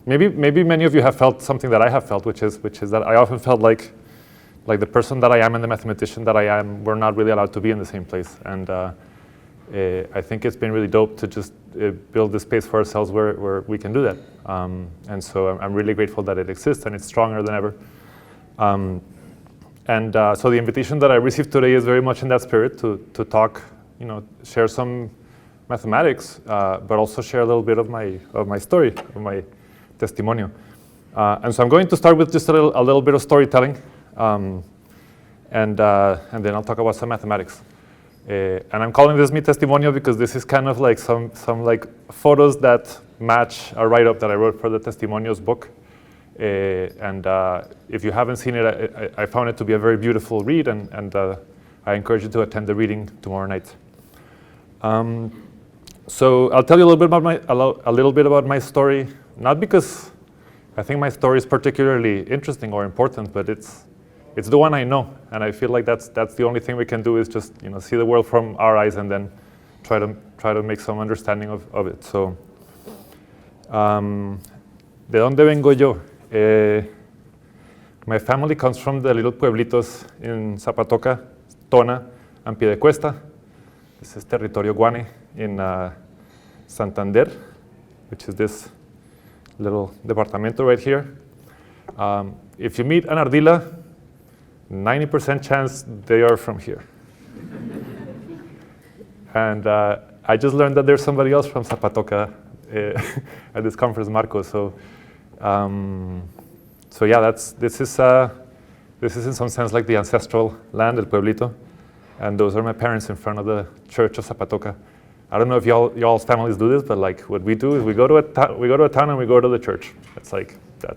maybe many of you have felt something that I have felt, which is that I often felt like the person that I am and the mathematician that I am, we're not really allowed to be in the same place. And I think it's been really dope to just build this space for ourselves where we can do that. And so I'm really grateful that it exists and it's stronger than ever. So the invitation that I received today is very much in that spirit to talk, share some mathematics, but also share a little bit of my story, of my testimonio. And so I'm going to start with just a little bit of storytelling, and then I'll talk about some mathematics. And I'm calling this mi testimonio because this is kind of like some like photos that match a write-up that I wrote for the Testimonios book. And if you haven't seen it, I found it to be a very beautiful read, and I encourage you to attend the reading tomorrow night. So I'll tell you a little bit about my story, not because I think my story is particularly interesting or important, but it's the one I know, and I feel like that's the only thing we can do is just see the world from our eyes and then try to make some understanding of it. So, ¿de dónde vengo yo? My family comes from the little pueblitos in Zapatoca, Tona, and Piedecuesta. This is Territorio Guane in Santander, which is this little departamento right here. If you meet an Ardila, 90% chance they are from here. And I just learned that there's somebody else from Zapatoca at this conference, Marco. So yeah, this is in some sense like the ancestral land, El Pueblito, and those are my parents in front of the church of Zapatoca. I don't know if y'all's families do this, but like what we do is we go to a town and we go to the church. That's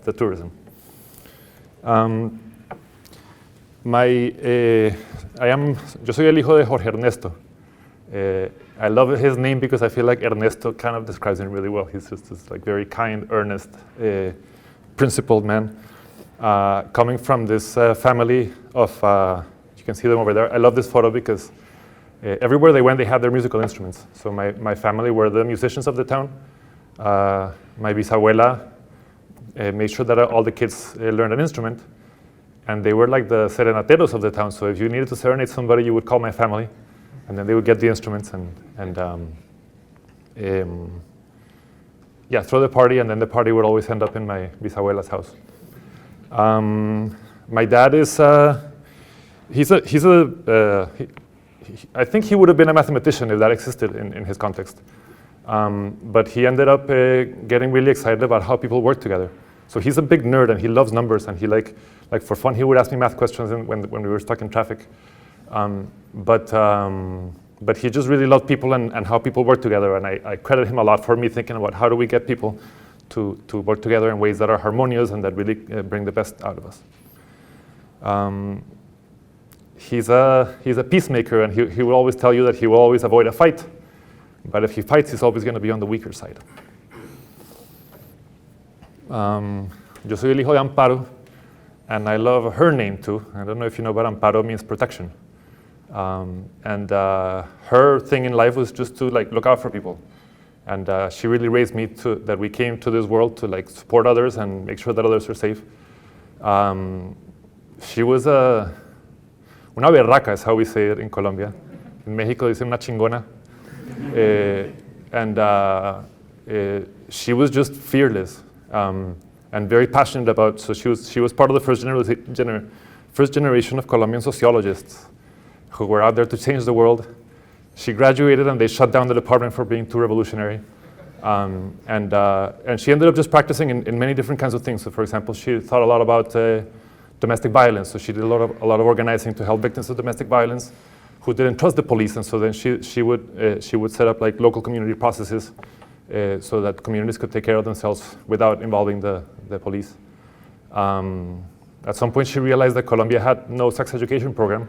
the tourism. Yo soy el hijo de Jorge Ernesto. I love his name because I feel like Ernesto kind of describes him really well. He's just this like very kind, earnest, principled man, coming from this family of, you can see them over there. I love this photo because everywhere they went, they had their musical instruments. So my family were the musicians of the town. My bisabuela made sure that all the kids learned an instrument. And they were like the serenateros of the town. So if you needed to serenade somebody, you would call my family. And then they would get the instruments and throw the party. And then the party would always end up in my bisabuela's house. My dad is, I think he would have been a mathematician if that existed in his context. But he ended up getting really excited about how people work together. So he's a big nerd and he loves numbers, and he like for fun he would ask me math questions when we were stuck in traffic. But he just really loved people and how people work together, and I credit him a lot for me thinking about how do we get people to work together in ways that are harmonious and that really bring the best out of us. He's a peacemaker, and he will always tell you that he will always avoid a fight, but if he fights, he's always going to be on the weaker side. Yo soy el hijo de Amparo, and I love her name too. I don't know if you know, but Amparo means protection. Her thing in life was just to look out for people. And she really raised me that we came to this world to support others and make sure that others are safe. She was una berraca is how we say it in Colombia. In Mexico, dice una chingona. She was just fearless. And very passionate about, so she was part of the first generation of Colombian sociologists who were out there to change the world. She graduated and they shut down the department for being too revolutionary. And she ended up just practicing in many different kinds of things. So for example, she thought a lot about domestic violence. So she did a lot of organizing to help victims of domestic violence who didn't trust the police. And so then she would set up local community processes so that communities could take care of themselves without involving the police. At some point, she realized that Colombia had no sex education program,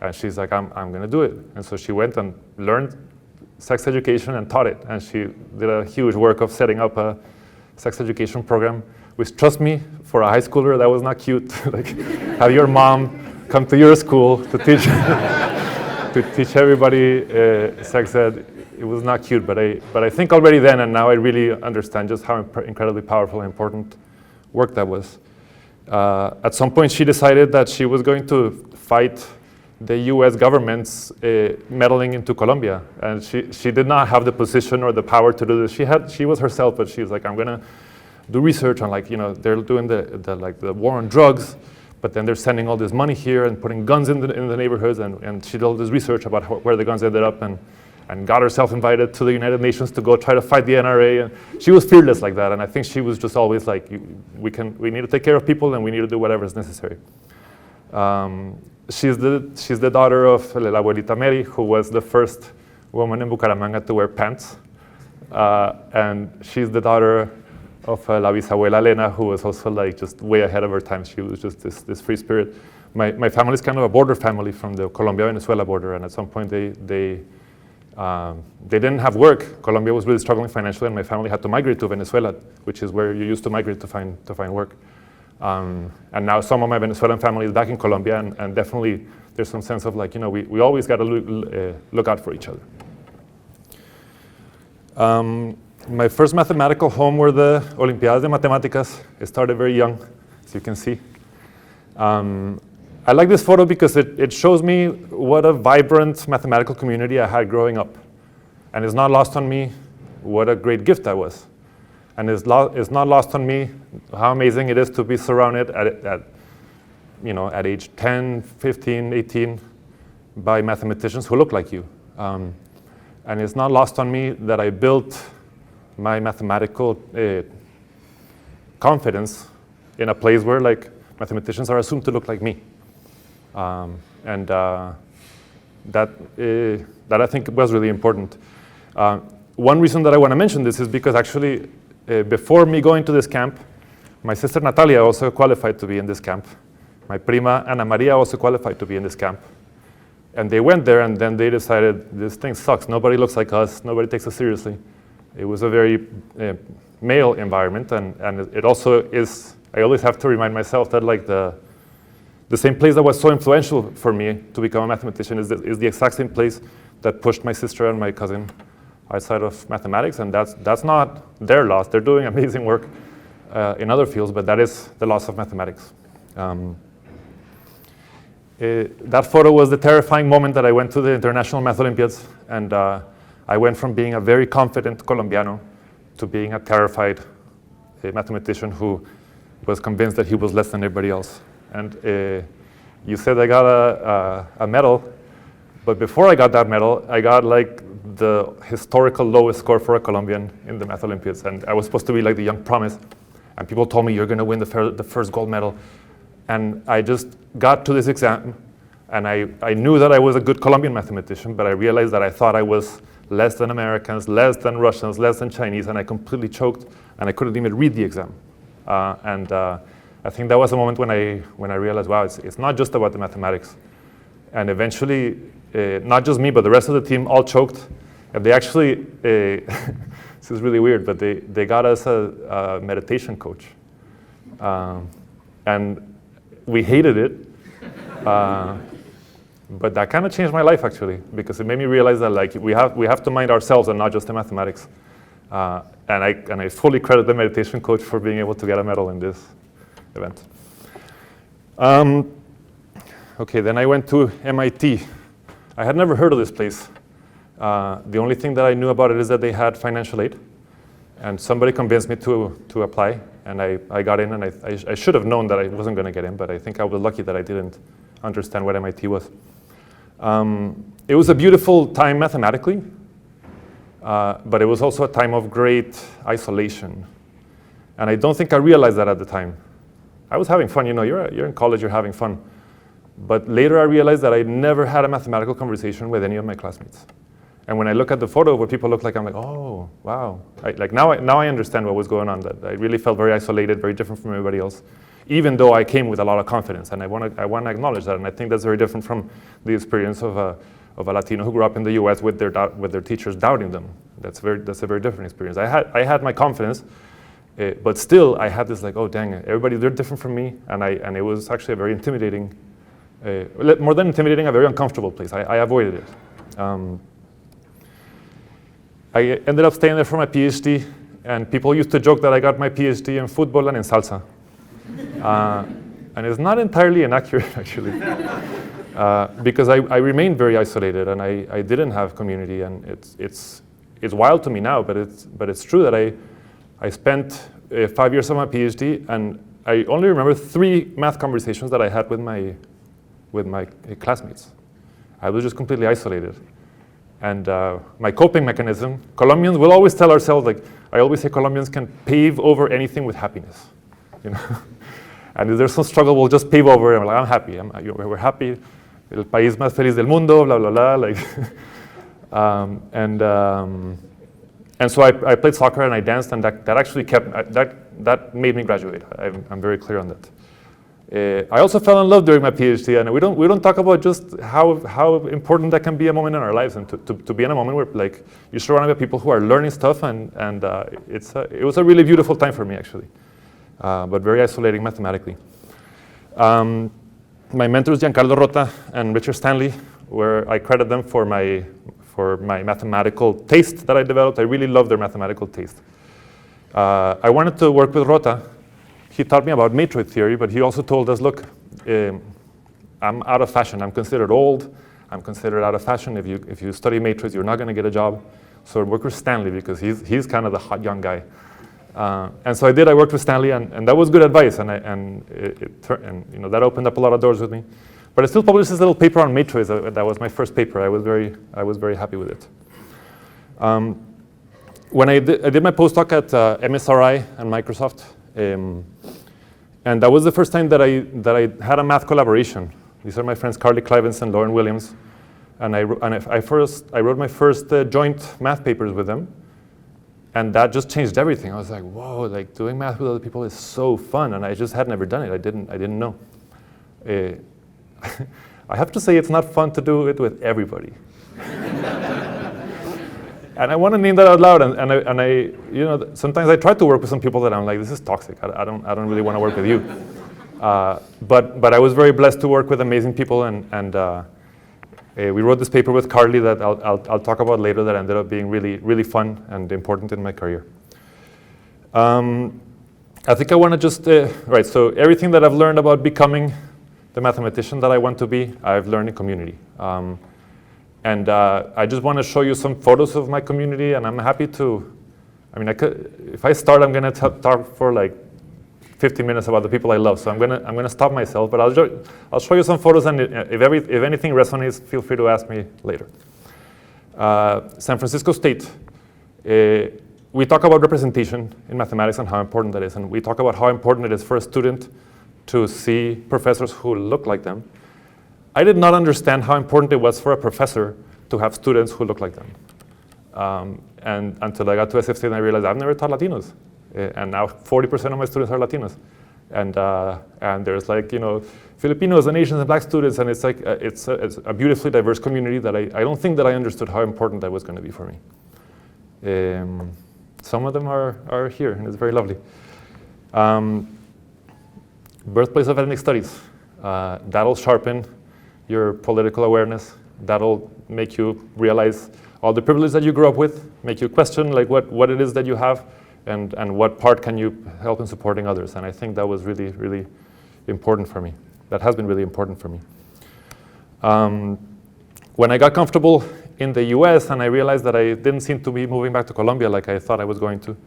and she's like, I'm going to do it. And so she went and learned sex education and taught it, and she did a huge work of setting up a sex education program, which, trust me, for a high schooler, that was not cute. Have your mom come to your school to teach to teach everybody sex ed. it was not cute, but I think already then, and now I really understand just how incredibly powerful and important work that was. At some point, she decided that she was going to fight the U.S. government's meddling into Colombia, and she did not have the position or the power to do this. She was herself, but she was like, I'm gonna do research on, like, they're doing the war on drugs, but then they're sending all this money here and putting guns in the neighborhoods, and she did all this research about where the guns ended up, and got herself invited to the United Nations to go try to fight the NRA, and she was fearless like that, and I think she was just always like, we need to take care of people, and we need to do whatever is necessary. She's the daughter of La Abuelita Mary, who was the first woman in Bucaramanga to wear pants, and she's the daughter of La Bisabuela Elena, who was also like just way ahead of her time. She was just this free spirit. My family is kind of a border family from the Colombia-Venezuela border, and at some point they didn't have work. Colombia was really struggling financially, and my family had to migrate to Venezuela, which is where you used to migrate to find work. And now some of my Venezuelan family is back in Colombia, and definitely there's some sense of like, we always got to look out for each other. My first mathematical home were the Olimpiadas de Matemáticas. It started very young, as you can see. I like this photo because it shows me what a vibrant mathematical community I had growing up. And it's not lost on me what a great gift that was. And it's not lost on me how amazing it is to be surrounded at age 10, 15, 18 by mathematicians who look like you. And it's not lost on me that I built my mathematical confidence in a place where like mathematicians are assumed to look like me. That I think was really important. One reason that I want to mention this is because actually before me going to this camp, my sister Natalia also qualified to be in this camp. My prima Ana Maria also qualified to be in this camp. And they went there, and then they decided, this thing sucks. Nobody looks like us. Nobody takes us seriously. It was a very male environment, and it also is, I always have to remind myself that like the same place that was so influential for me to become a mathematician is the exact same place that pushed my sister and my cousin outside of mathematics, and that's not their loss. They're doing amazing work in other fields, but that is the loss of mathematics. That photo was the terrifying moment that I went to the International Math Olympiads, and I went from being a very confident Colombiano to being a terrified mathematician who was convinced that he was less than everybody else. And you said I got a medal, but before I got that medal, I got like the historical lowest score for a Colombian in the Math Olympiads, and I was supposed to be like the young promise, and people told me, you're going to win the first gold medal. And I just got to this exam, and I knew that I was a good Colombian mathematician, but I realized that I thought I was less than Americans, less than Russians, less than Chinese, and I completely choked, and I couldn't even read the exam. I think that was a moment when I realized, wow, it's not just about the mathematics. And eventually, not just me, but the rest of the team all choked. And they actually, this is really weird, but they got us a meditation coach. And we hated it, but that kind of changed my life actually, because it made me realize that like we have to mind ourselves and not just the mathematics. And I fully credit the meditation coach for being able to get a medal in this event. Okay, then I went to MIT. I had never heard of this place. The only thing that I knew about it is that they had financial aid, and somebody convinced me to apply, and I got in, and I should have known that I wasn't going to get in, but I think I was lucky that I didn't understand what MIT was. It was a beautiful time mathematically, but it was also a time of great isolation, and I don't think I realized that at the time. I was having fun, you're in college, you're having fun, but later I realized that I never had a mathematical conversation with any of my classmates. And when I look at the photo of what people look like, I'm like, oh, wow. Now I understand what was going on, that I really felt very isolated, very different from everybody else, even though I came with a lot of confidence. And I want to acknowledge that. And I think that's very different from the experience of a Latino who grew up in the US with their teachers doubting them. That's a very different experience. I had my confidence, but still I had this like, oh, dang, they're different from me. And it was actually a very intimidating, more than intimidating, a very uncomfortable place. I avoided it. I ended up staying there for my PhD, and people used to joke that I got my PhD in football and in salsa. And it's not entirely inaccurate, actually, because I remained very isolated, and I didn't have community, and it's wild to me now, but it's true that I spent 5 years of my PhD, and I only remember 3 math conversations that I had with my classmates. I was just completely isolated. And my coping mechanism, Colombians will always tell ourselves, like, I always say Colombians can pave over anything with happiness, you know? And if there's some struggle, we'll just pave over it. I'm like, I'm happy, we're happy. El país más feliz del mundo, blah, blah, blah, like. And so I played soccer and I danced, and that actually that made me graduate. I'm very clear on that. I also fell in love during my PhD, and we don't talk about just how important that can be a moment in our lives, and to be in a moment where, like, you're surrounded by people who are learning stuff, and it was a really beautiful time for me, actually, but very isolating mathematically. My mentors, Giancarlo Rota and Richard Stanley, where I credit them for my mathematical taste that I developed. I really love their mathematical taste. I wanted to work with Rota. He taught me about matroid theory, but he also told us, look, I'm out of fashion. I'm considered old. I'm considered out of fashion. If you study matroids, you're not going to get a job. So work with Stanley, because he's kind of the hot young guy. And so I did. I worked with Stanley, and that was good advice. And you know, that opened up a lot of doors with me. But I still published this little paper on matroids. That was my first paper. I was very happy with it. When I did my postdoc at MSRI and Microsoft, and that was the first time that I had a math collaboration. These are my friends Carly Klivans and Lauren Williams, and I wrote my first joint math papers with them, and that just changed everything. I was like, whoa! Like, doing math with other people is so fun, and I just had never done it. I didn't know. I have to say, it's not fun to do it with everybody. And I want to name that out loud. And I, you know, sometimes I try to work with some people that I'm like, this is toxic. I don't really want to work with you. But I was very blessed to work with amazing people, and we wrote this paper with Carly that I'll talk about later, that ended up being really, really fun and important in my career. I think I want to just, right, so everything that I've learned about becoming the mathematician that I want to be, I've learned in community. And I just want to show you some photos of my community, and I'm happy to, I mean, if I start, I'm going to talk for like 15 minutes about the people I love, so I'm going to stop myself, but I'll show you some photos, and if anything resonates, feel free to ask me later. San Francisco State, we talk about representation in mathematics and how important that is, and we talk about how important it is for a student to see professors who look like them. I did not understand how important it was for a professor to have students who look like them. And until I got to SF State, and I realized I've never taught Latinos. And now 40% of my students are Latinos. And there's, like, you know, Filipinos and Asians and Black students, and it's like it's a beautifully diverse community that I don't think that I understood how important that was going to be for me. Some of them are here, and it's very lovely. Birthplace of ethnic studies. That'll sharpen your political awareness. That'll make you realize all the privilege that you grew up with, make you question, like, what it is that you have, and what part can you help in supporting others. And I think that was really, really important for me. That has been really important for me. When I got comfortable in the US and I realized that I didn't seem to be moving back to Colombia like I thought I was going to,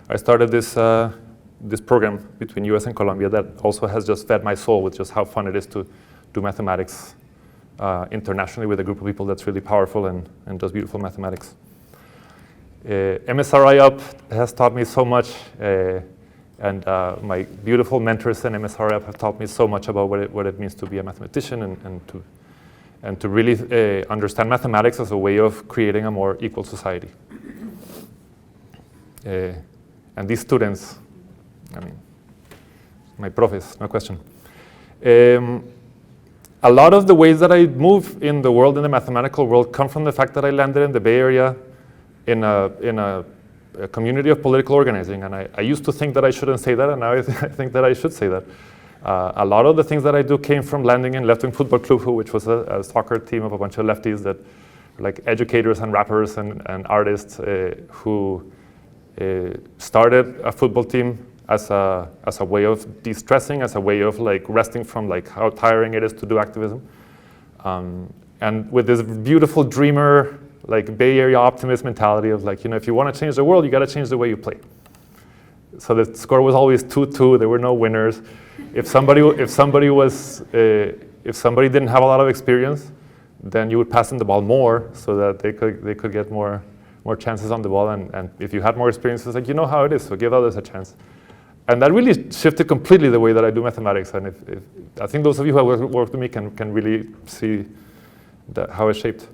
I started this program between US and Colombia that also has just fed my soul with just how fun it is to do mathematics internationally with a group of people that's really powerful and does beautiful mathematics. MSRI Up has taught me so much, and my beautiful mentors in MSRI Up have taught me so much about what it means to be a mathematician and to really understand mathematics as a way of creating a more equal society. And these students, I mean, my profes, no question. A lot of the ways that I move in the world, in the mathematical world, come from the fact that I landed in the Bay Area in a community of political organizing. And I used to think that I shouldn't say that, and now I think that I should say that. A lot of the things that I do came from landing in Left Wing Football Club, which was a soccer team of a bunch of lefties that like educators and rappers and artists who started a football team as a way of de-stressing, as a way of like resting from like how tiring it is to do activism. And with this beautiful dreamer, like Bay Area optimist mentality of like, if you want to change the world, you got to change the way you play. So the score was always 2-2. There were no winners. If somebody didn't have a lot of experience, then you would pass them the ball more so that they could get more chances on the ball. And if you had more experience, it's like, you know how it is, so give others a chance. And that really shifted completely the way that I do mathematics. And I think those of you who have worked with me can really see how it shaped.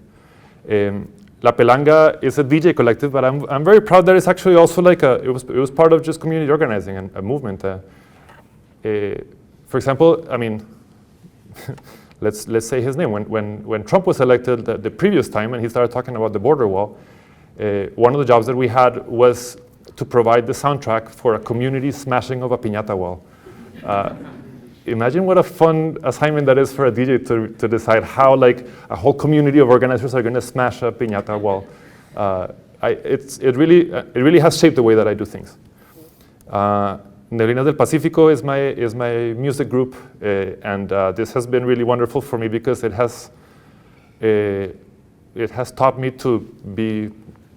La Pelanga is a DJ collective, but I'm very proud that it's actually also like it was part of just community organizing and a movement. For example, I mean, let's say his name. When Trump was elected the previous time and he started talking about the border wall, one of the jobs that we had was to provide the soundtrack for a community smashing of a piñata wall. Imagine what a fun assignment that is for a DJ to decide how like a whole community of organizers are going to smash a piñata wall. It really has shaped the way that I do things. Neblinas del Pacífico is my music group, and this has been really wonderful for me because it has taught me to be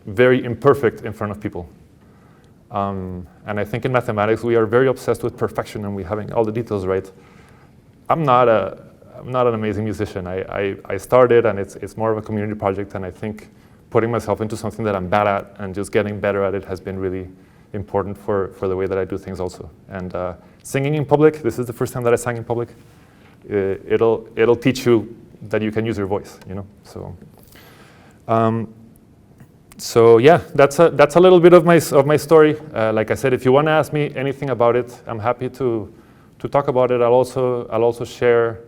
very imperfect in front of people. And I think in mathematics we are very obsessed with perfection and we having all the details right. I'm not an amazing musician. I started and it's more of a community project, and I think putting myself into something that I'm bad at and just getting better at it has been really important for the way that I do things also. And singing in public, this is the first time that I sang in public. It'll teach you that you can use your voice, So. So yeah, that's a little bit of my story. Like I said, if you want to ask me anything about it, I'm happy to talk about it. I'll also share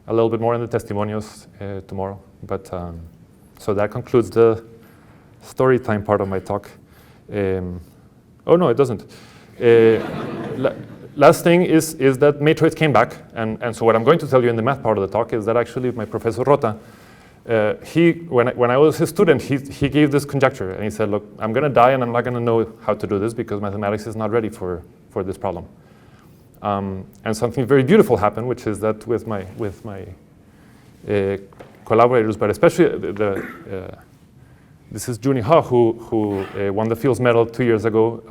a little bit more in the testimonials tomorrow. But so that concludes the story time part of my talk. Oh no, it doesn't. Last thing is that matroids came back, and so what I'm going to tell you in the math part of the talk is that actually my professor Rota. When I was his student, he gave this conjecture, and he said, look, I'm going to die and I'm not going to know how to do this because mathematics is not ready for this problem. And something very beautiful happened, which is that with my collaborators, but especially this is Juni Ha, who won the Fields Medal 2 years ago,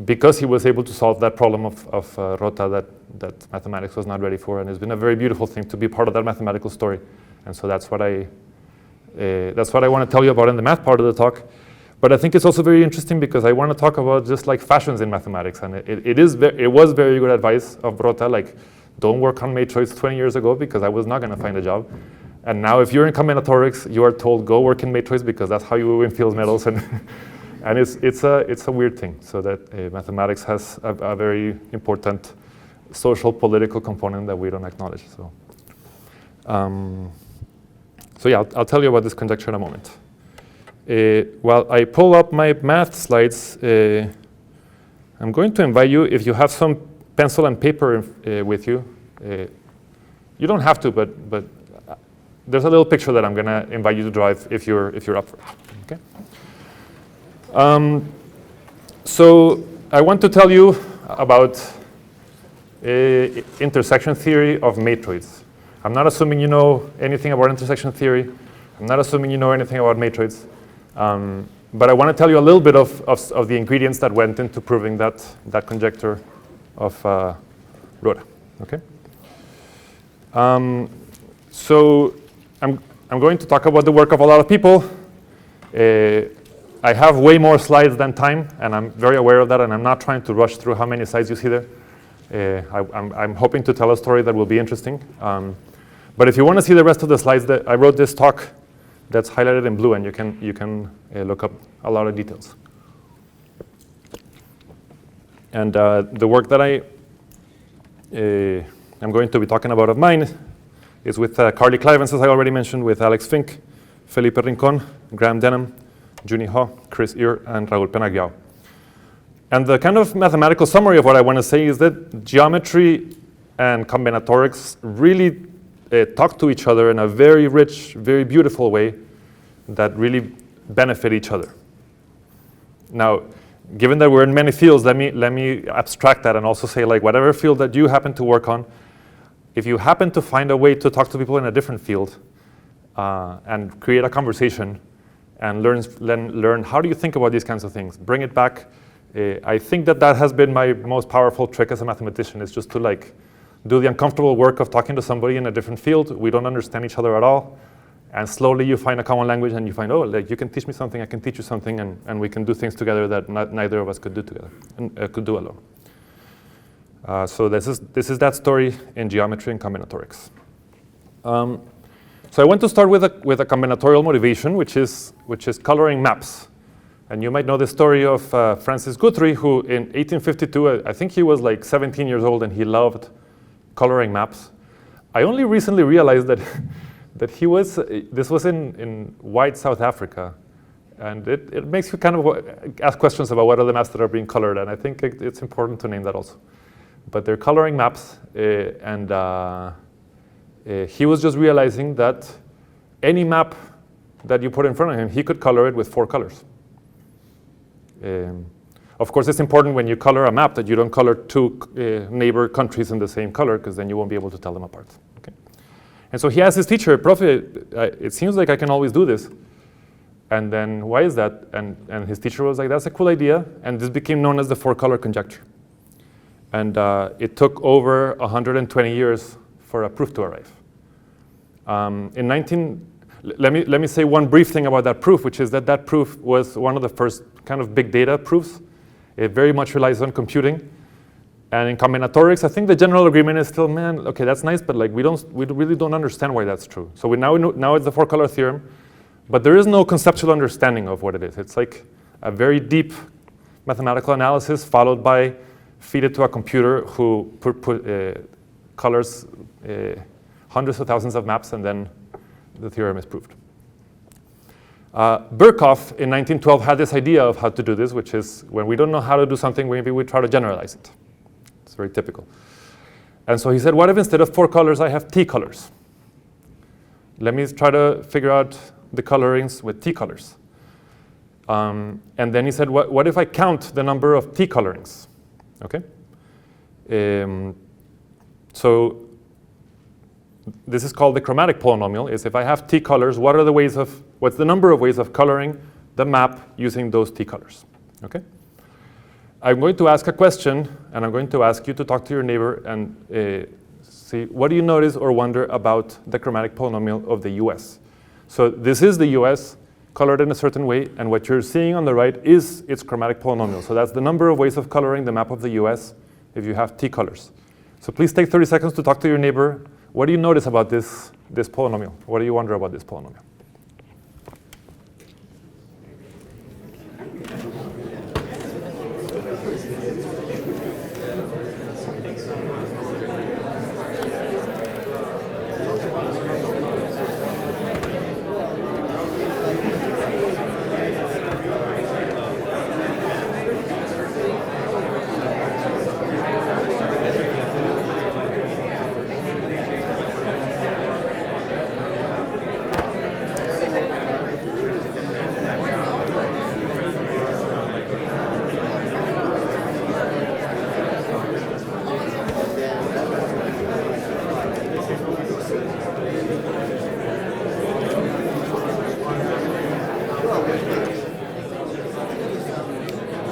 because he was able to solve that problem of Rota that mathematics was not ready for, and it's been a very beautiful thing to be part of that mathematical story. And so that's what I want to tell you about in the math part of the talk. But I think it's also very interesting because I want to talk about just like fashions in mathematics. And it was very good advice of Rota, like don't work on matroids 20 years ago because I was not going to find a job. And now if you're in combinatorics, you are told go work in matroids because that's how you win Fields medals. And it's a weird thing. So that mathematics has a very important social political component that we don't acknowledge. So yeah, I'll tell you about this conjecture in a moment. While I pull up my math slides, I'm going to invite you, if you have some pencil and paper with you, you don't have to, but there's a little picture that I'm going to invite you to draw if you're up for it. Okay. So I want to tell you about intersection theory of matroids. I'm not assuming you know anything about intersection theory. I'm not assuming you know anything about matroids. But I want to tell you a little bit of the ingredients that went into proving that conjecture of Rota. Okay. So I'm going to talk about the work of a lot of people. I have way more slides than time, and I'm very aware of that, and I'm not trying to rush through how many slides you see there. I'm hoping to tell a story that will be interesting. But if you want to see the rest of the slides, I wrote this talk that's highlighted in blue, and you can look up a lot of details. And the work that I'm going to be talking about of mine is with Carly Klivans, as I already mentioned, with Alex Fink, Felipe Rincon, Graham Denham, Juni Ha, Chris Ear, and Raul Penaguiao. And the kind of mathematical summary of what I want to say is that geometry and combinatorics really talk to each other in a very rich, very beautiful way that really benefit each other. Now, given that we're in many fields, let me abstract that and also say, like, whatever field that you happen to work on, if you happen to find a way to talk to people in a different field and create a conversation and learn how do you think about these kinds of things, bring it back. I think that has been my most powerful trick as a mathematician, is just to like do the uncomfortable work of talking to somebody in a different field. We don't understand each other at all. And slowly you find a common language and you find, oh, like you can teach me something, I can teach you something, and we can do things together that neither of us could do together, and could do alone. So this is that story in geometry and combinatorics. So I want to start with a combinatorial motivation, which is coloring maps. And you might know the story of Francis Guthrie, who in 1852, I think he was like 17 years old, and he loved coloring maps. I only recently realized that this was in white South Africa. And it makes you kind of ask questions about what are the maps that are being colored, and I think it's important to name that also. But they're coloring maps, and he was just realizing that any map that you put in front of him, he could color it with 4 colors. Of course, it's important when you color a map that you don't color 2 neighbor countries in the same color, because then you won't be able to tell them apart. Okay? And so he asked his teacher, Profe, it seems like I can always do this. And then, why is that? And his teacher was like, that's a cool idea. And this became known as the 4-color conjecture. And it took over 120 years for a proof to arrive. Let me say one brief thing about that proof, which is that proof was one of the first kind of big data proofs. It very much relies on computing. And in combinatorics, I think the general agreement is still, man, okay, that's nice, but like we really don't understand why that's true. So now it's the 4-color theorem, but there is no conceptual understanding of what it is. It's like a very deep mathematical analysis followed by feed it to a computer who colors hundreds of thousands of maps, and then the theorem is proved. Birkhoff in 1912 had this idea of how to do this, which is when we don't know how to do something, maybe we try to generalize it. It's very typical. And so he said, what if instead of 4 colors, I have T colors? Let me try to figure out the colorings with T colors. And then he said, what if I count the number of T colorings? Okay. So this is called the chromatic polynomial. Is if I have T colors, what's the number of ways of coloring the map using those T colors? Okay. I'm going to ask a question, and I'm going to ask you to talk to your neighbor and see what do you notice or wonder about the chromatic polynomial of the US. So this is the US colored in a certain way, and what you're seeing on the right is its chromatic polynomial. So that's the number of ways of coloring the map of the US if you have T colors. So please take 30 seconds to talk to your neighbor. What do you notice about this polynomial? What do you wonder about this polynomial?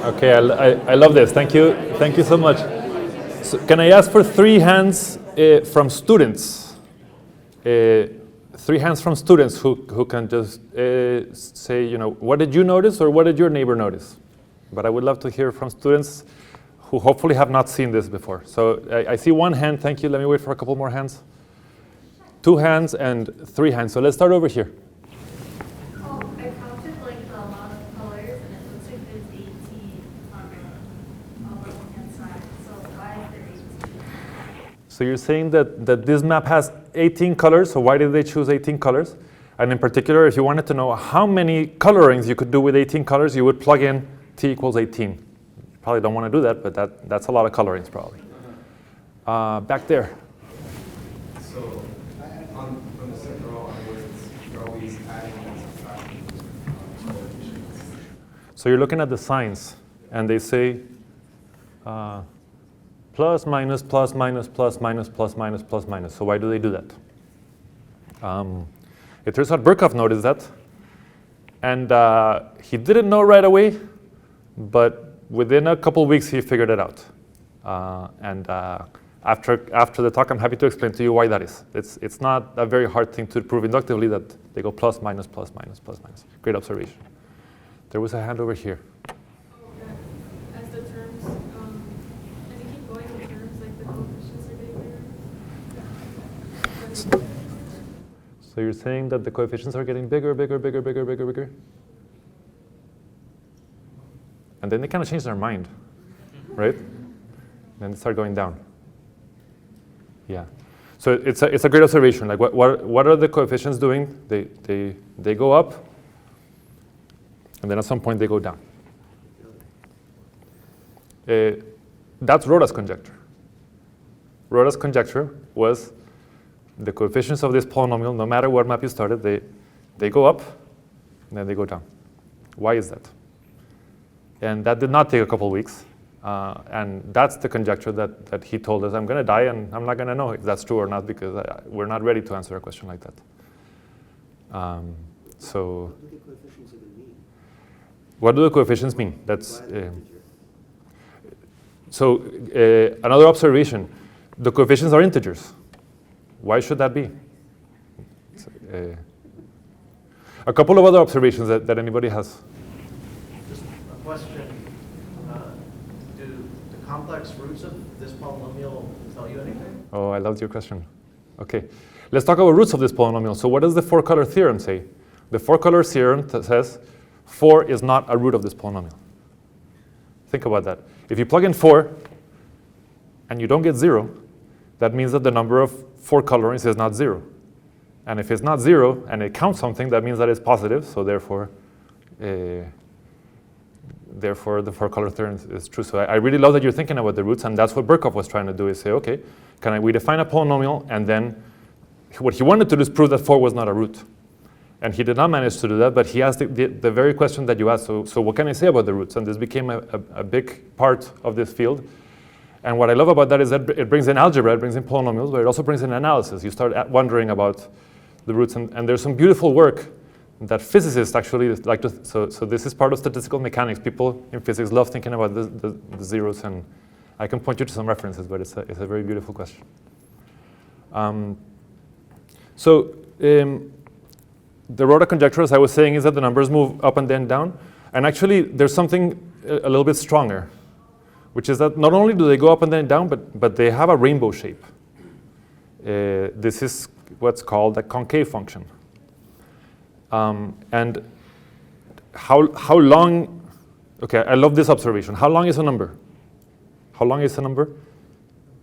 Okay, I love this. Thank you so much. So can I ask for 3 hands from students? 3 hands from students who can just say, what did you notice or what did your neighbor notice? But I would love to hear from students who hopefully have not seen this before. So I see 1 hand. Thank you. Let me wait for a couple more hands. 2 hands and 3 hands. So let's start over here. So you're saying that this map has 18 colors, so why did they choose 18 colors? And in particular, if you wanted to know how many colorings you could do with 18 colors, you would plug in T equals 18. You probably don't want to do that, but that's a lot of colorings probably. Back there. So So you're looking at the signs, and they say plus, minus, plus, minus, plus, minus, plus, minus, plus, minus. So why do they do that? It turns out Birkhoff noticed that, and he didn't know right away, but within a couple weeks he figured it out. After the talk, I'm happy to explain to you why that is. It's not a very hard thing to prove inductively that they go plus, minus, plus, minus, plus, minus. Great observation. There was a hand over here. As the terms, as you keep going with terms, like the coefficients are getting bigger. So you're saying that the coefficients are getting bigger, bigger, bigger, bigger, bigger, bigger? And then they kind of change their mind, right? Then they start going down. Yeah. So it's a great observation. Like what are the coefficients doing? They go up, and then at some point they go down. That's Roda's conjecture. Roda's conjecture was the coefficients of this polynomial, no matter what map you started, they go up, and then they go down. Why is that? And that did not take a couple weeks. And that's the conjecture that he told us, I'm going to die, and I'm not going to know if that's true or not, because we're not ready to answer a question like that. So what do the coefficients mean? That's another observation. The coefficients are integers. Why should that be? A couple of other observations that anybody has. Just a question. Do the complex roots of this polynomial tell you anything? Oh, I loved your question. Okay. Let's talk about roots of this polynomial. So what does the four-color theorem say? The four-color theorem says 4 is not a root of this polynomial. Think about that. If you plug in 4 and you don't get 0, that means that the number of 4 colorings is not 0. And if it's not 0 and it counts something, that means that it's positive. So therefore the 4-color theorem is true. So I really love that you're thinking about the roots, and that's what Birkhoff was trying to do, is say, okay, we define a polynomial, and then what he wanted to do is prove that 4 was not a root. And he did not manage to do that, but he asked the very question that you asked, so what can I say about the roots? And this became a big part of this field. And what I love about that is that it brings in algebra, it brings in polynomials, but it also brings in analysis. You start wondering about the roots, and there's some beautiful work that physicists actually like to, so this is part of statistical mechanics. People in physics love thinking about the zeros, and I can point you to some references, but it's a very beautiful question. The Roda conjecture, as I was saying, is that the numbers move up and then down. And actually, there's something a little bit stronger, which is that not only do they go up and then down, but they have a rainbow shape. This is what's called a concave function. And how long, okay, I love this observation. How long is a number? How long is a number?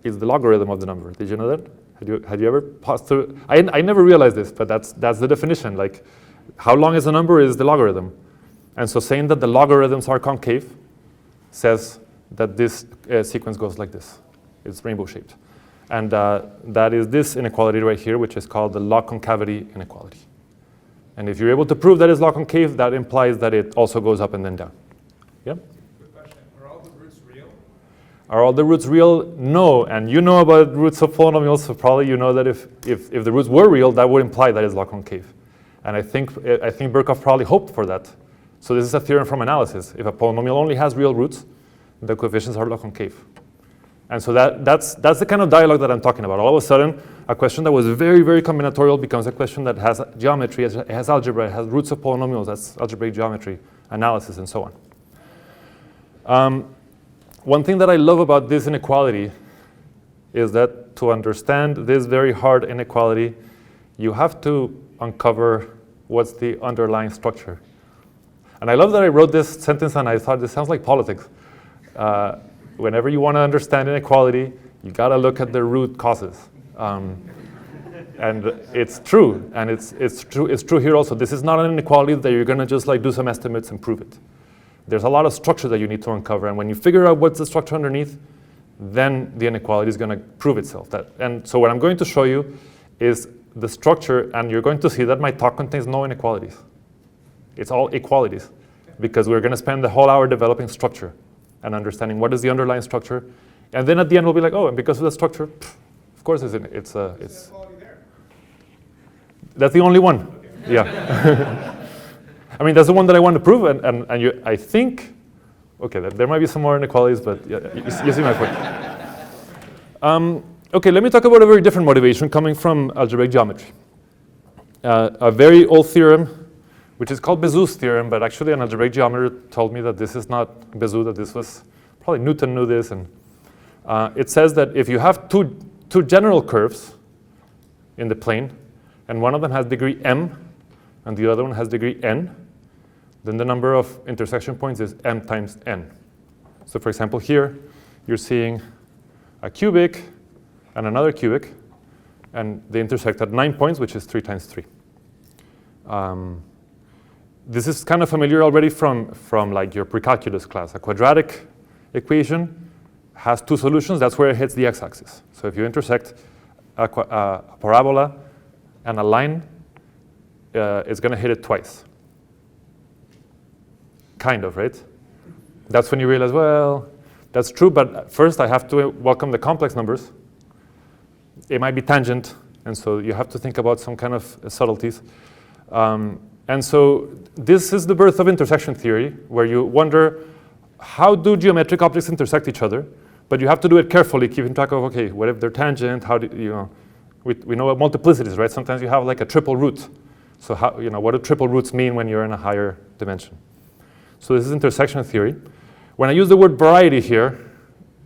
It's the logarithm of the number. Did you know that? Had you ever passed through? I never realized this, but that's the definition. Like, how long is a number is the logarithm. And so saying that the logarithms are concave says that this sequence goes like this. It's rainbow shaped. And that is this inequality right here, which is called the log concavity inequality. And if you're able to prove that it's log concave, that implies that it also goes up and then down. Yeah? Good question. Are all the roots real? Are all the roots real? No. And you know about roots of polynomials, so probably you know that if the roots were real, that would imply that it's log concave. And I think Birkhoff probably hoped for that. So this is a theorem from analysis. If a polynomial only has real roots, the coefficients are log concave. And so that's the kind of dialogue that I'm talking about. All of a sudden, a question that was very, very combinatorial becomes a question that has geometry, it has algebra, it has roots of polynomials, that's algebraic geometry, analysis, and so on. One thing that I love about this inequality is that to understand this very hard inequality, you have to uncover what's the underlying structure. And I love that I wrote this sentence and I thought this sounds like politics. Whenever you want to understand inequality, you got to look at the root causes. And it's true, and it's true here also. This is not an inequality that you're going to just like do some estimates and prove it. There's a lot of structure that you need to uncover, and when you figure out what's the structure underneath, then the inequality is going to prove itself. And so what I'm going to show you is the structure, and you're going to see that my talk contains no inequalities. It's all equalities. because we're going to spend the whole hour developing structure and understanding what is the underlying structure. And then at the end, we'll be like, oh, and because of the structure, of course it's Quality there. that's the only one. Okay. Yeah. I mean, that's the one that I want to prove, and I think, okay, there might be some more inequalities, but yeah, you see my point. Okay, let me talk about a very different motivation coming from algebraic geometry. A very old theorem, which is called Bézout's theorem, but actually an algebraic geometer told me that this is not Bézout, that this was, probably Newton knew this, and it says that if you have two general curves in the plane, and one of them has degree m, and the other one has degree n, then the number of intersection points is m times n. So for example, here, you're seeing a cubic and another cubic, and they intersect at 9 points, which is 3 times 3. This is kind of familiar already from like your pre-calculus class. A quadratic equation has two solutions. That's where it hits the x-axis. So if you intersect a parabola and a line, it's going to hit it twice. Kind of, right? That's when you realize, well, that's true, but first I have to welcome the complex numbers. It might be tangent, and so you have to think about some kind of subtleties. And so this is the birth of intersection theory, where you wonder, how do geometric objects intersect each other? But you have to do it carefully, keeping track of, okay, what if they're tangent? How do you know? We know what multiplicities, right? Sometimes you have like a triple root. So how, what do triple roots mean when you're in a higher dimension? So this is intersection theory. When I use the word variety here,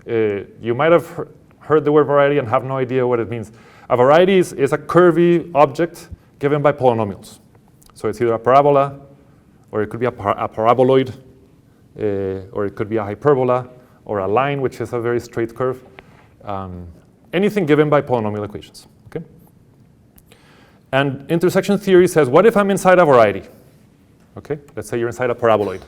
you might have heard the word variety and have no idea what it means. A variety is a curvy object given by polynomials. So it's either a parabola, or it could be a paraboloid, or it could be a hyperbola, or a line, which is a very straight curve. Anything given by polynomial equations. Okay? And intersection theory says, what if I'm inside a variety? Okay? Let's say you're inside a paraboloid.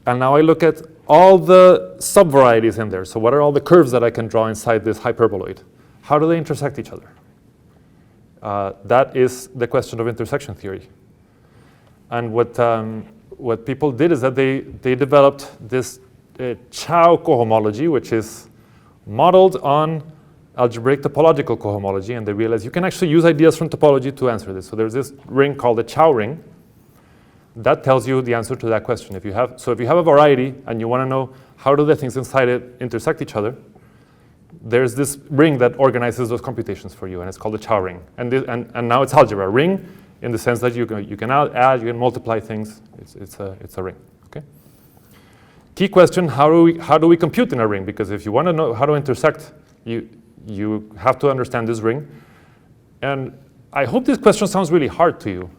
And now I look at all the subvarieties in there. So what are all the curves that I can draw inside this hyperboloid? How do they intersect each other? That is the question of intersection theory. And what people did is that they developed this Chow cohomology, which is modeled on algebraic topological cohomology. And they realized you can actually use ideas from topology to answer this. So there's this ring called the Chow ring. That tells you the answer to that question. If you have a variety and you want to know how do the things inside it intersect each other, there's this ring that organizes those computations for you, and it's called the Chow ring. And now it's algebra. Ring in the sense that you can add, you can multiply things. It's a ring. Okay. Key question: how do we compute in a ring? Because if you want to know how to intersect, you have to understand this ring. And I hope this question sounds really hard to you.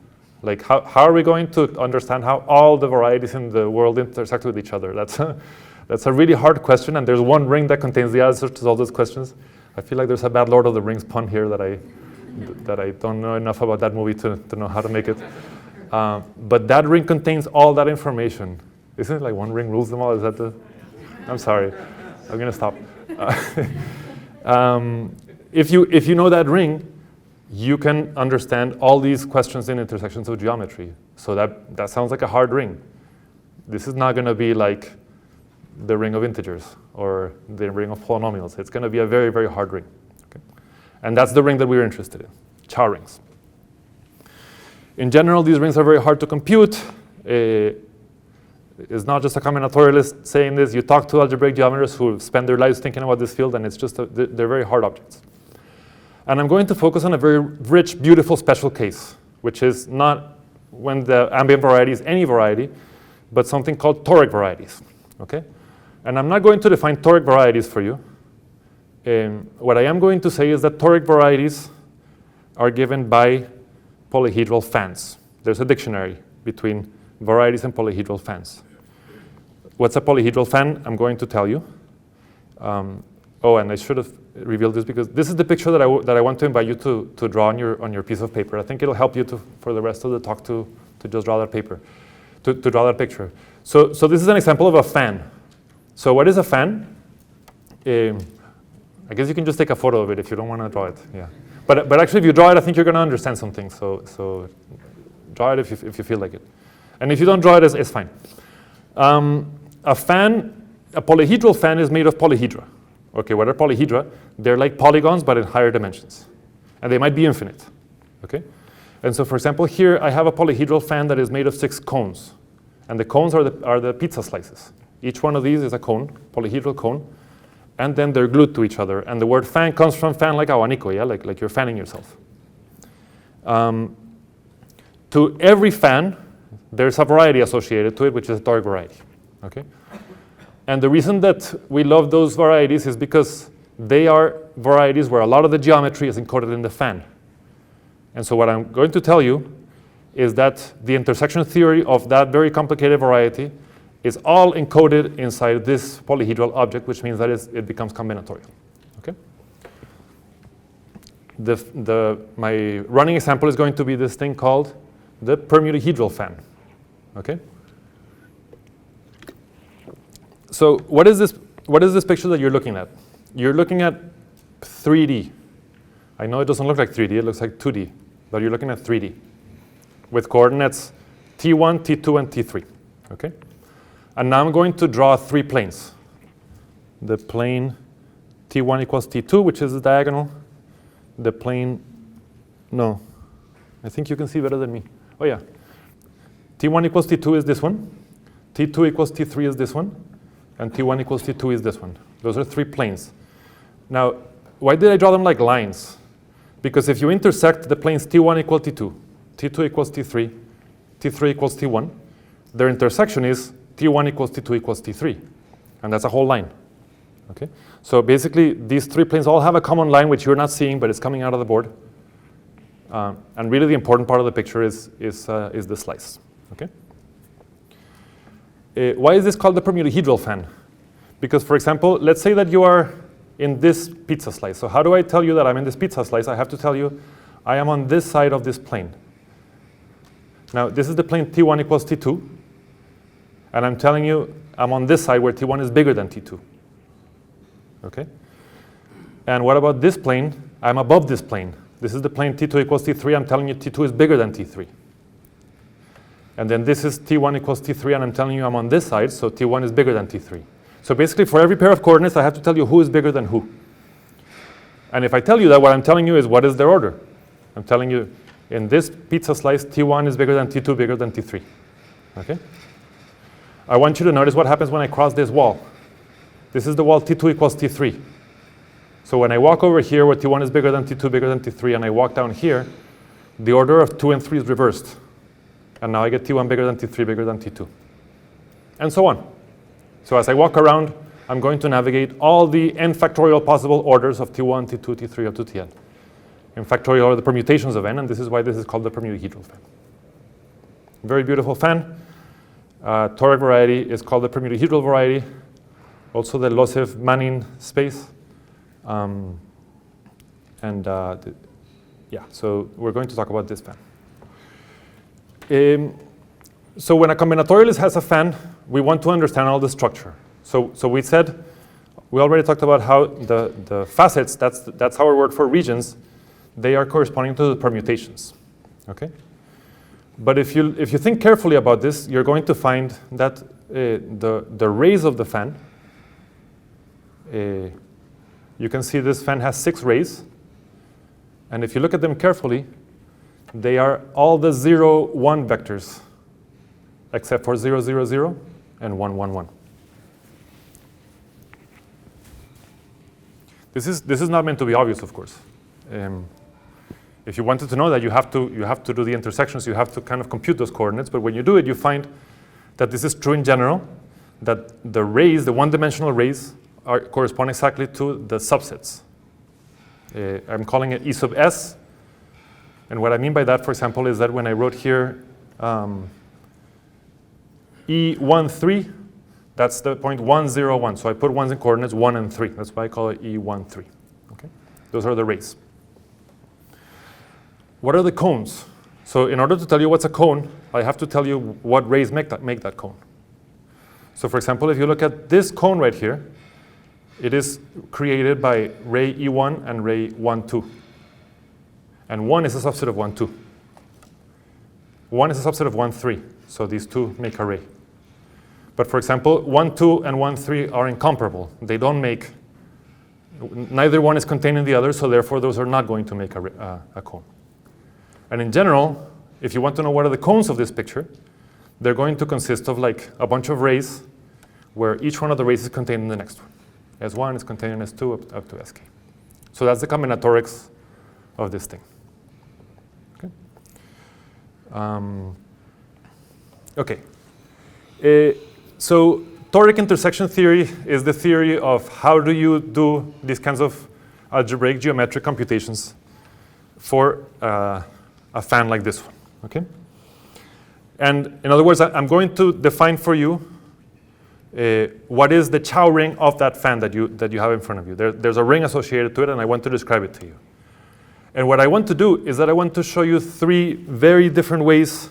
Like, how are we going to understand how all the varieties in the world intersect with each other? That's a really hard question, and there's one ring that contains the answers to all those questions. I feel like there's a bad Lord of the Rings pun here that I don't know enough about that movie to know how to make it. But that ring contains all that information. Isn't it like one ring rules them all? Is that the? I'm sorry. I'm going to stop. If you know that ring, you can understand all these questions in intersections of geometry. So that sounds like a hard ring. This is not going to be like the ring of integers or the ring of polynomials. It's going to be a very, very hard ring. Okay? And that's the ring that we're interested in, Chow rings. In general, these rings are very hard to compute. It's not just a combinatorialist saying this. You talk to algebraic geometers who spend their lives thinking about this field, and it's just they're very hard objects. And I'm going to focus on a very rich, beautiful special case, which is not when the ambient variety is any variety, but something called toric varieties. Okay? And I'm not going to define toric varieties for you. What I am going to say is that toric varieties are given by polyhedral fans. There's a dictionary between varieties and polyhedral fans. What's a polyhedral fan? I'm going to tell you. Oh, and I should have revealed this because this is the picture that I want to invite you to draw on your piece of paper. I think it'll help you for the rest of the talk to just draw that paper, to draw that picture. So this is an example of a fan. So what is a fan? I guess you can just take a photo of it if you don't want to draw it. Yeah. But actually, if you draw it, I think you're going to understand something. So draw it if you feel like it. And if you don't draw it, it's fine. A polyhedral fan is made of polyhedra. Okay, what are polyhedra? They're like polygons, but in higher dimensions. And they might be infinite. Okay? And so, for example, here I have a polyhedral fan that is made of 6 cones. And the cones are the pizza slices. Each one of these is a cone, polyhedral cone. And then they're glued to each other. And the word fan comes from fan like abanico, yeah? Like you're fanning yourself. To every fan, there's a variety associated to it, which is a toric variety. Okay? And the reason that we love those varieties is because they are varieties where a lot of the geometry is encoded in the fan. And so what I'm going to tell you is that the intersection theory of that very complicated variety is all encoded inside this polyhedral object, which means that it becomes combinatorial. Okay? My running example is going to be this thing called the permutahedral fan. Okay? So what is this picture that you're looking at? You're looking at 3D. I know it doesn't look like 3D, it looks like 2D, but you're looking at 3D with coordinates T1, T2, and T3. Okay? And now I'm going to draw 3 planes. The plane T1 equals T2, which is the diagonal. The plane, no, I think you can see better than me. Oh yeah. T1 equals T2 is this one. T2 equals T3 is this one. And T1 equals T2 is this one. Those are 3 planes. Now, why did I draw them like lines? Because if you intersect the planes T1 equals T2, T2 equals T3, T3 equals T1, their intersection is T1 equals T2 equals T3. And that's a whole line. Okay? So basically, these 3 planes all have a common line, which you're not seeing, but it's coming out of the board. And really the important part of the picture is the slice. Okay? Why is this called the permutahedral fan? Because, for example, let's say that you are in this pizza slice. So how do I tell you that I'm in this pizza slice? I have to tell you I am on this side of this plane. Now, this is the plane T1 equals T2. And I'm telling you I'm on this side where T1 is bigger than T2. Okay? And what about this plane? I'm above this plane. This is the plane T2 equals T3. I'm telling you T2 is bigger than T3. And then this is T1 equals T3, and I'm telling you I'm on this side, so T1 is bigger than T3. So basically, for every pair of coordinates, I have to tell you who is bigger than who. And if I tell you that, what I'm telling you is what is their order. I'm telling you, in this pizza slice, T1 is bigger than T2, bigger than T3. Okay? I want you to notice what happens when I cross this wall. This is the wall T2 equals T3. So when I walk over here where T1 is bigger than T2, bigger than T3, and I walk down here, the order of 2 and 3 is reversed. And now I get T1 bigger than T3, bigger than T2. And so on. So as I walk around, I'm going to navigate all the n factorial possible orders of T1, T2, T3, up to Tn. In factorial are the permutations of n, and this is why this is called the permutahedral fan. Very beautiful fan. Toric variety is called the permutahedral variety. Also the Lossev-Manning space. Yeah, so we're going to talk about this fan. So when a combinatorialist has a fan, we want to understand all the structure. So we said, we already talked about how the facets, that's our word for regions, they are corresponding to the permutations. Okay? But if you think carefully about this, you're going to find that the rays of the fan, you can see this fan has 6 rays. And if you look at them carefully, they are all the 0, 1 vectors, except for 0, 0, 0, and 1, 1, 1. This is not meant to be obvious, of course. If you wanted to know that, you have to do the intersections, you have to kind of compute those coordinates, but when you do it, you find that this is true in general, that the rays, the one-dimensional rays, correspond exactly to the subsets. I'm calling it E sub S. And what I mean by that, for example, is that when I wrote here E13, that's the point 1, 0, 1. So I put ones in coordinates 1 and 3. That's why I call it E13. Okay? Those are the rays. What are the cones? So in order to tell you what's a cone, I have to tell you what rays make that cone. So for example, if you look at this cone right here, it is created by ray E1 and ray 1, 2. And 1 is a subset of 1, 2. 1 is a subset of 1, 3. So these two make a ray. But for example, 1, 2, and 1, 3 are incomparable. They don't make, neither one is contained in the other, so therefore those are not going to make a cone. And in general, if you want to know what are the cones of this picture, they're going to consist of like a bunch of rays where each one of the rays is contained in the next one. S1 is contained in S2 up to Sk. So that's the combinatorics of this thing. Okay. So toric intersection theory is the theory of how do you do these kinds of algebraic geometric computations for a fan like this one. Okay. And in other words, I'm going to define for you what is the Chow ring of that fan that you have in front of you. There's a ring associated to it, and I want to describe it to you. And what I want to do is that I want to show you 3 very different ways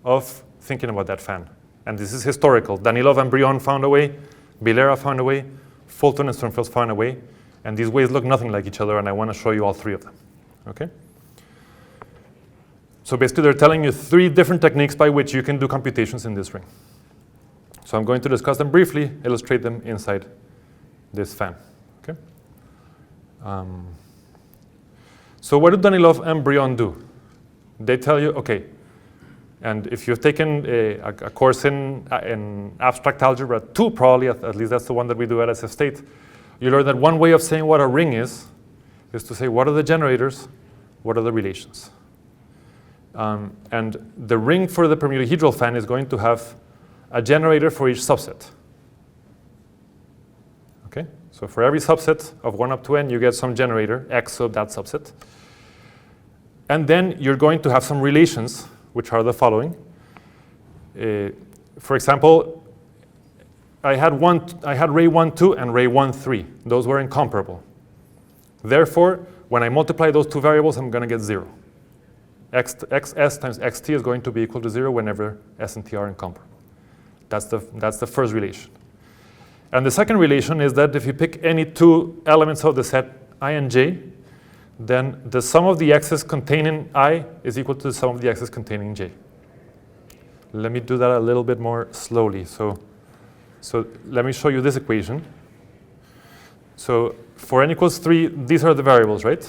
of thinking about that fan. And this is historical. Danilov and Brion found a way, Vilera found a way, Fulton and Sternfels found a way, and these ways look nothing like each other, and I want to show you all 3 of them. Okay? So basically, they're telling you 3 different techniques by which you can do computations in this ring. So I'm going to discuss them briefly, illustrate them inside this fan. Okay? So what do Danilov and Brion do? They tell you, okay, and if you've taken a course in abstract algebra 2, probably, at least that's the one that we do at SF State, you learn that one way of saying what a ring is to say what are the generators, what are the relations. And the ring for the polyhedral fan is going to have a generator for each subset. Okay? So for every subset of 1 up to n, you get some generator, x of that subset. And then you're going to have some relations, which are the following. For example, I had ray 1, 2 and ray 1, 3. Those were incomparable. Therefore, when I multiply those 2 variables, I'm going to get 0. xs times xt is going to be equal to 0 whenever s and t are incomparable. That's the first relation. And the second relation is that if you pick any 2 elements of the set I and j, then the sum of the x's containing I is equal to the sum of the x's containing j. Let me do that a little bit more slowly. So let me show you this equation. So for n equals 3, these are the variables, right?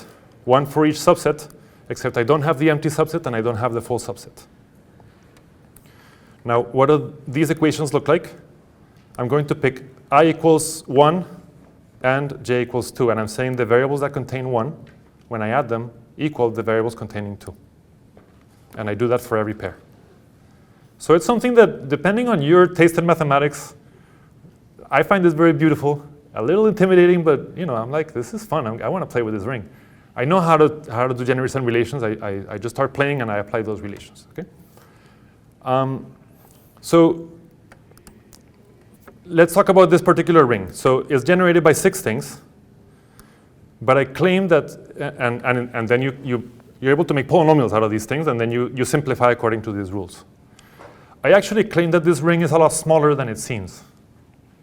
1 for each subset, except I don't have the empty subset and I don't have the full subset. Now, what do these equations look like? I'm going to pick I equals 1 and j equals 2, and I'm saying the variables that contain 1, when I add them, equal the variables containing 2. And I do that for every pair. So it's something that, depending on your taste in mathematics, I find this very beautiful, a little intimidating, but I'm like, this is fun. I want to play with this ring. I know how to do generators and relations. I just start playing and I apply those relations. Okay. So let's talk about this particular ring. So it's generated by 6 things, but I claim that, and then you're able to make polynomials out of these things, and then you simplify according to these rules. I actually claim that this ring is a lot smaller than it seems.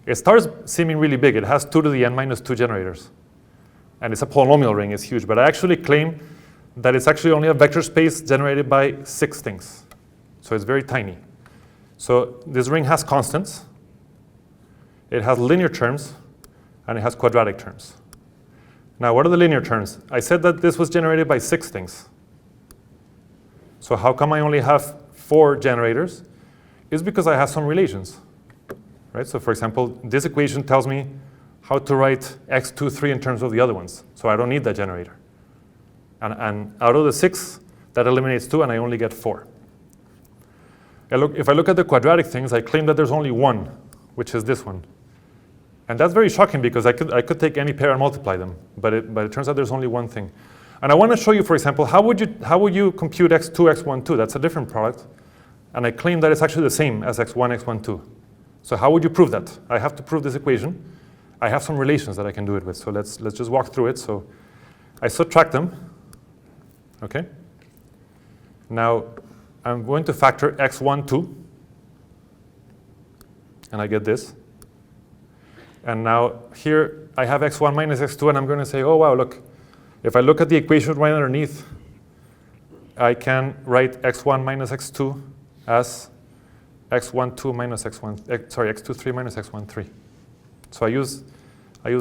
It starts seeming really big. It has 2 to the n minus 2 generators. And it's a polynomial ring, it's huge. But I actually claim that it's actually only a vector space generated by 6 things. So it's very tiny. So this ring has constants. It has linear terms, and it has quadratic terms. Now, what are the linear terms? I said that this was generated by 6 things. So how come I only have 4 generators? It's because I have some relations. Right? So for example, this equation tells me how to write x2, 3 in terms of the other ones. So I don't need that generator. And out of the 6, that eliminates 2, and I only get 4. If I look at the quadratic things, I claim that there's only 1, which is this one. And that's very shocking because I could take any pair and multiply them, but it turns out there's only one thing. And I want to show you, for example, how would you compute x2, x1, 2? That's a different product. And I claim that it's actually the same as x1, x1, 2. So how would you prove that? I have to prove this equation. I have some relations that I can do it with. So let's just walk through it. So I subtract them. Okay. Now I'm going to factor x1, 2. And I get this. And now here I have x1 minus x2, and I'm going to say, oh, wow, look. If I look at the equation right underneath, I can write x1 minus x2 as x12 minus x23 minus x13. So I use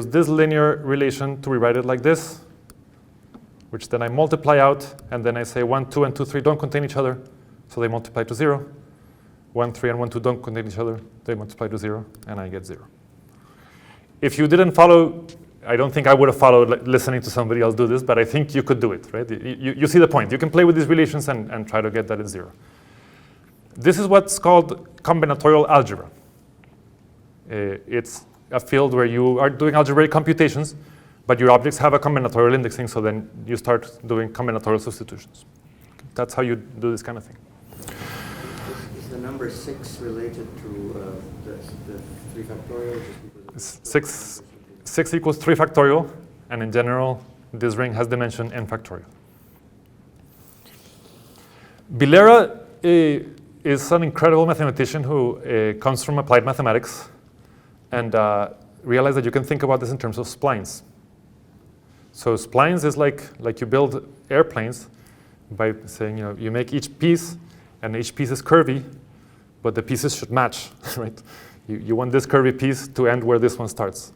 this linear relation to rewrite it like this, which then I multiply out, and then I say 1, 2, and 2, 3 don't contain each other, so they multiply to 0. 1, 3, and 1, 2 don't contain each other, they multiply to 0, and I get 0. If you didn't follow, I don't think I would have followed listening to somebody else do this, but I think you could do it, right? You see the point. You can play with these relations and try to get that at 0. This is what's called combinatorial algebra. It's a field where you are doing algebraic computations, but your objects have a combinatorial indexing, so then you start doing combinatorial substitutions. That's how you do this kind of thing. Is the number 6 related to the 3 factorial? Just because of 6 equals 3 factorial, and in general, this ring has dimension n factorial. Bilera is an incredible mathematician who comes from applied mathematics and realized that you can think about this in terms of splines. So splines is like you build airplanes by saying, you make each piece, and each piece is curvy, but the pieces should match, right? You want this curvy piece to end where this one starts.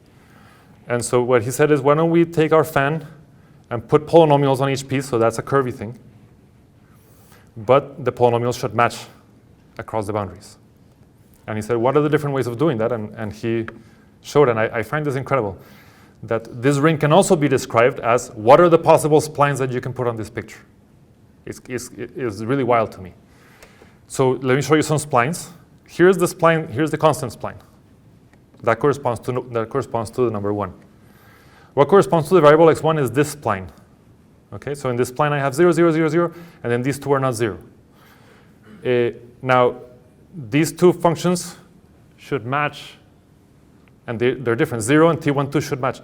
And so what he said is, why don't we take our fan and put polynomials on each piece, so that's a curvy thing, but the polynomials should match across the boundaries. And he said, what are the different ways of doing that? And he showed, and I find this incredible, that this ring can also be described as what are the possible splines that you can put on this picture. It's really wild to me. So let me show you some splines. Here's the spline. Here's the constant spline. That corresponds to the number 1. What corresponds to the variable x1 is this spline. Okay, so in this spline I have 0, 0, 0, 0, and then these two are not 0. Now, these two functions should match, and they're different. 0 and t12 should match.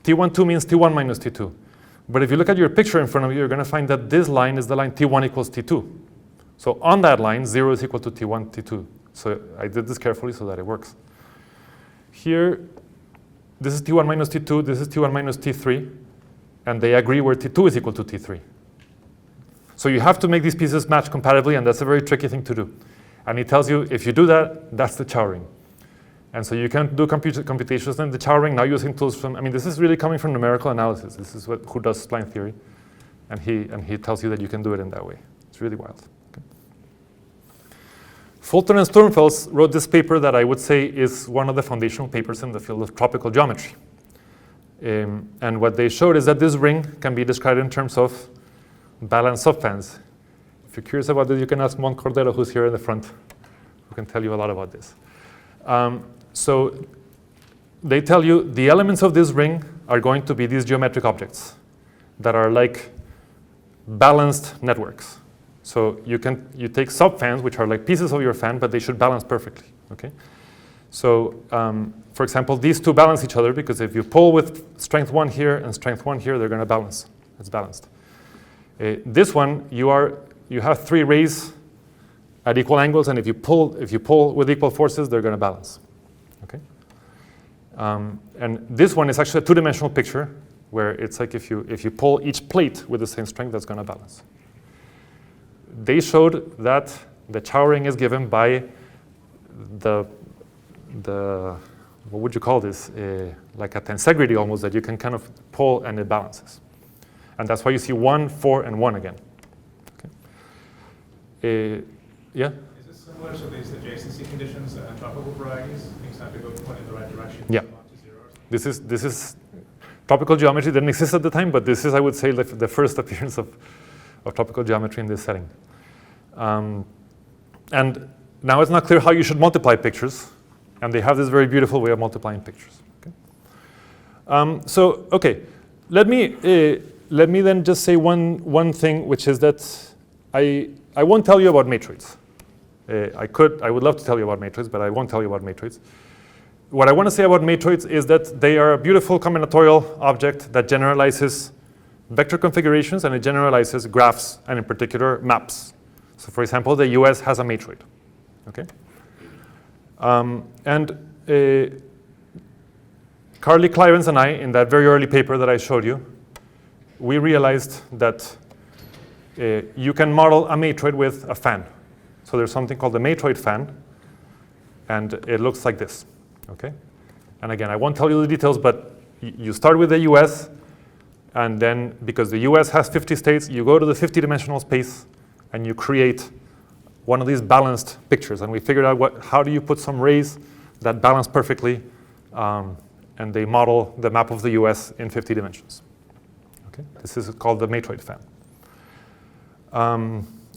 t12 means t1 minus t2. But if you look at your picture in front of you, you're going to find that this line is the line t1 equals t2. So on that line, 0 is equal to t1, t2. So I did this carefully so that it works. Here, this is t1 minus t2, this is t1 minus t3, and they agree where t2 is equal to t3. So you have to make these pieces match compatibly, and that's a very tricky thing to do. And he tells you, if you do that, that's the Chow ring. And so you can do computations in the Chow ring now using tools from, this is really coming from numerical analysis. This is who does spline theory. And he tells you that you can do it in that way. It's really wild. Okay. Fulton and Sturmfels wrote this paper that I would say is one of the foundational papers in the field of tropical geometry. And what they showed is that this ring can be described in terms of balanced subfans. If you're curious about this, you can ask Mon Cordero, who's here in the front, who can tell you a lot about this. So they tell you the elements of this ring are going to be these geometric objects that are like balanced networks. So you take subfans, which are like pieces of your fan, but they should balance perfectly. Okay. So for example, these two balance each other because if you pull with strength 1 here and strength 1 here, they're going to balance. It's balanced. This one, you have 3 rays at equal angles, and if you pull with equal forces, they're going to balance. Okay. And this one is actually a 2-dimensional picture where it's like if you pull each plate with the same strength, that's going to balance. They showed that the Chow ring is given by the what would you call this? Like a tensegrity almost, that you can kind of pull and it balances. And that's why you see 1, 4, and 1 again. Okay. Yeah? Is this similar to these adjacency conditions and tropical varieties? Things have to go point in the right direction. Yeah. Not to 0. This is tropical geometry didn't exist at the time, but this is, I would say, the first appearance of tropical geometry in this setting. And now it's not clear how you should multiply pictures, and they have this very beautiful way of multiplying pictures. Okay. Let me then just say one thing, which is that I won't tell you about matroids. I would love to tell you about matroids, but I won't tell you about matroids. What I want to say about matroids is that they are a beautiful combinatorial object that generalizes vector configurations, and it generalizes graphs, and in particular maps. So for example, the US has a matroid. Okay? Carly Klivans and I, in that very early paper that I showed you, we realized that you can model a matroid with a fan. So there's something called the matroid fan, and it looks like this, okay? And again, I won't tell you the details, but you start with the US, and then because the US has 50 states, you go to the 50-dimensional space, and you create one of these balanced pictures. And we figured out how do you put some rays that balance perfectly, and they model the map of the US in 50 dimensions. Okay? This is called the matroid fan.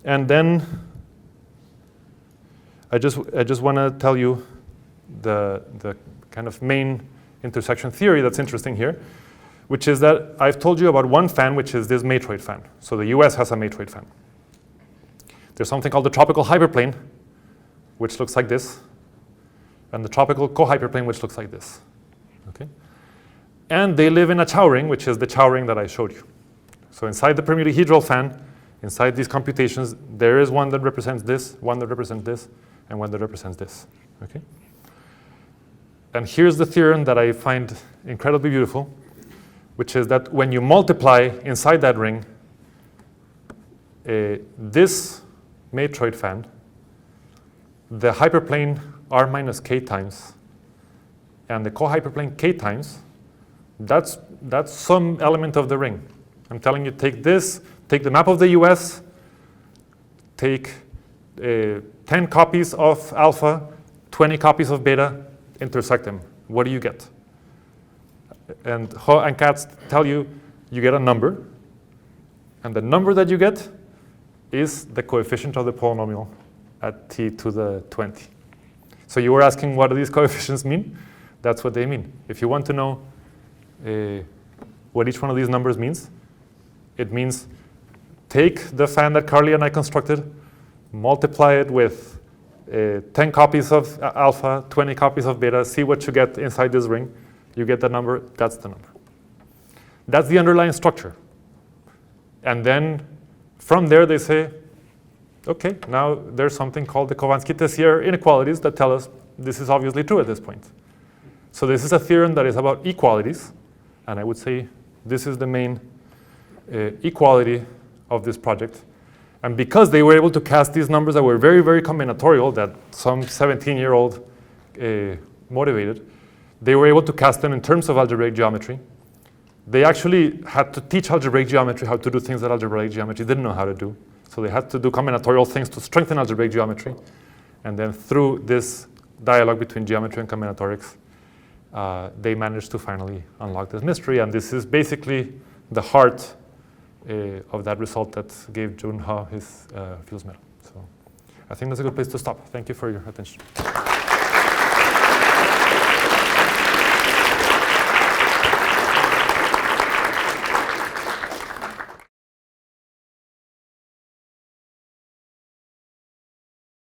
And then I just want to tell you the kind of main intersection theory that's interesting here, which is that I've told you about one fan, which is this matroid fan. So the US has a matroid fan. There's something called the tropical hyperplane, which looks like this, and the tropical cohyperplane, which looks like this. Okay? And they live in a Chow ring, which is the Chow ring that I showed you. So inside the polyhedral fan, inside these computations, there is one that represents this, one that represents this, and one that represents this. Okay? And here's the theorem that I find incredibly beautiful, which is that when you multiply inside that ring, this matroid fan, the hyperplane r minus k times, and the cohyperplane k times, that's some element of the ring. I'm telling you, take this, take the map of the US, take 10 copies of alpha, 20 copies of beta, intersect them. What do you get? And Ho and Katz tell you, you get a number, and the number that you get is the coefficient of the polynomial at t to the 20. So you were asking what do these coefficients mean? That's what they mean. If you want to know what each one of these numbers means, it means take the fan that Carly and I constructed, multiply it with 10 copies of alpha, 20 copies of beta, see what you get inside this ring. You get the number, that's the number. That's the underlying structure. And then from there they say, okay, now there's something called the Khovansky-Tessier inequalities that tell us this is obviously true at this point. So this is a theorem that is about equalities, and I would say this is the main equality of this project. And because they were able to cast these numbers that were very, very combinatorial, that some 17-year-old motivated, they were able to cast them in terms of algebraic geometry. They actually had to teach algebraic geometry how to do things that algebraic geometry didn't know how to do. So they had to do combinatorial things to strengthen algebraic geometry. And then through this dialogue between geometry and combinatorics, they managed to finally unlock this mystery. And this is basically the heart of that result that gave Jun Ha his Fields Medal. So I think that's a good place to stop. Thank you for your attention.